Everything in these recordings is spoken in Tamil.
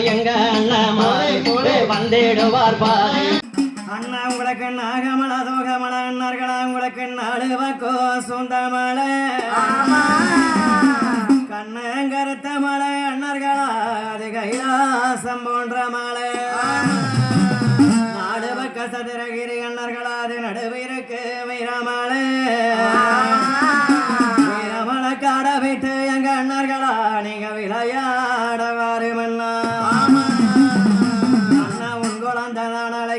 எங்க வந்திடுவார் பாரு அண்ணா உங்களுக்கு நாகமல தோகமல அண்ணர்களா உங்களுக்கு நாடுவக்கோ சொந்தமல கண்ணங்கருத்த மலை அண்ணர்களா அது கைலாசம் போன்ற மலை நாடுவக்க சதுரகிரி அண்ணர்களா அது நடுவிற்கு வீரமலை வீரமலை காட விட்டு எங்க அண்ணர்களா நீங்க விளையாட வாருமண்ணா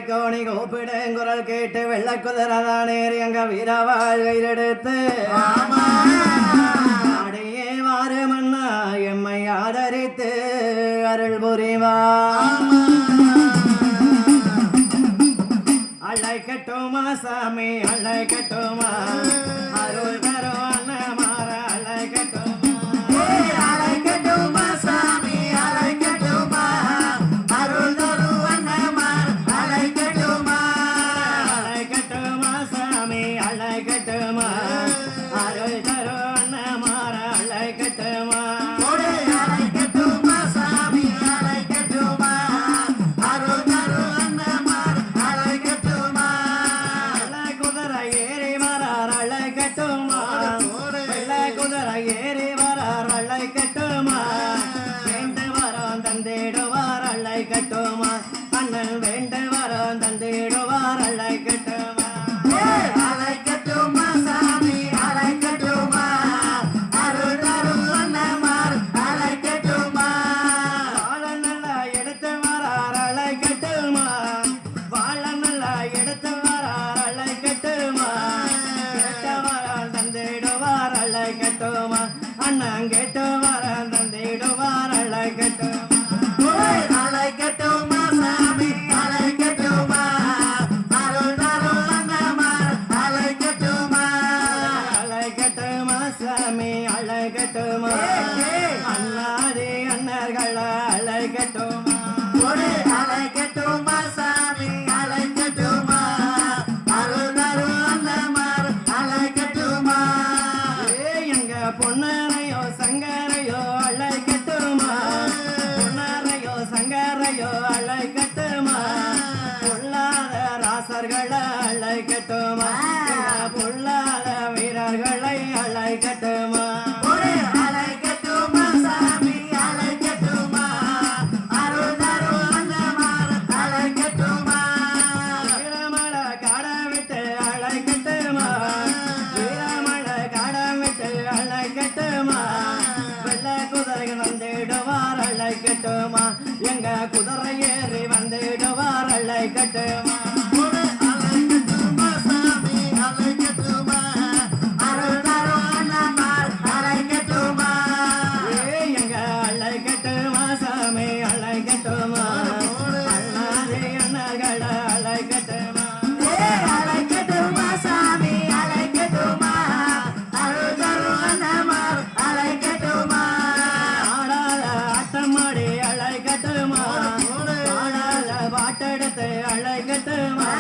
கோணி கூப்பிடுங்குரல் கேட்டு வெள்ள குதிரதானேறி எங்க வீரவாழ்வையில் எடுத்து அடையே வாரு மன்னா எம்மை ஆதரித்து அருள் புரிவா அழைக்கட்டுமா சாமி அழைக்கட்டுமா அருள் தரும் அண்ணமார அழைக்கட்டுமா அழைக்கட்டுமா சாமி அழைக்கட்டுமா அருள் தரும் அண்ணமார அழைக்கட்டுமா அழைக்கட்டுமா சாமி அழைக்கட்டுமா அருள் தரும் அண்ணமார அழைக்கட்டுமா அழைக்கட்டுமா சாமி அழைக்கட்டுமா அருள் தரும் அண்ணமார அழைக்கட்டுமா குதிரை ஏறி வரார் அழைக்கட்டுமா குதிரை ஏறி வரார் அழைக்கட்டுமா வேண்டு வரம் தந்திடுவார் அழைக்கட்டுமா அண்ணன் வேண்டு வரம் தந்திடுவார் அழைக்கட்டுமா அழைக்கட்டுமா சாமி அழைக்கட்டுமா அருள் தரும் அண்ணமார் அழைக்கட்டுமா வாழ நல்லா எடுத்து வரார் அழைக்கட்டுமா வாழ நல்லா எடுத்து வரார் அழைக்கட்டுமா கேட்ட வரம் தந்திடுவார் அழைக்கட்டுமா அண்ணன் கேட்டு வரம் தந்திடுவார் அழைக்கட்டுமா அழைக்கட்டுமா சாமி அழைக்கட்டுமா அருள் தரும் அண்ணமார் அழைக்கட்டுமா அழைக்கட்டுமா சாமி அழைக்கட்டுமா அண்ணாதி அண்ணர்களா அழைக்கட்டுமா அழைக்கட்டுமா சாமி அழைக்கட்டுமா அருள் தரும் அண்ணமார் அழைக்கட்டுமா எங்க பொன்னரையோ சங்கரையோ அழைக்கட்டுமா பொன்னரையோ சங்கரையோ அழைக்கட்டுமா பொல்லாத ராசர்களை அழைக்கட்டுமா பொல்லாத வீரர்களை அழைக்கட்டுமா அழைக்கட்டுமா சாமி அழைக்கட்டுமா அருள் தரும் அண்ணமார் அழைக்கட்டுமா வீரமலை காட விட்டு அழைக்கட்டுமா வீரமலை காட விட்டு அழைக்கட்டுமா வெள்ள குதிரைகள் வந்திடுவார் அழைக்கட்டுமா எங்க குதிரை ஏறி வந்திடுவார் அழைக்கட்டுமா அழைக்கட்டுமா சாமி அழைக்கட்டுமா அருள் தரும் அண்ணமார் அழைக்கட்டுமா எங்க அழைக்கட்டுமா சாமி அழைக்கட்டுமா அண்ணாதி அண்ணர்களை அழைக்கட்டுமா அழைக்கட்டுமா சாமி அழைக்கட்டுமா அருள் தரும் அண்ணமார் அழைக்கட்டுமா ஆடாத ஆட்டமாடி அழைக்கட்டுமா ஆடாத பாட்டெடுத்து அழைக்கட்டுமா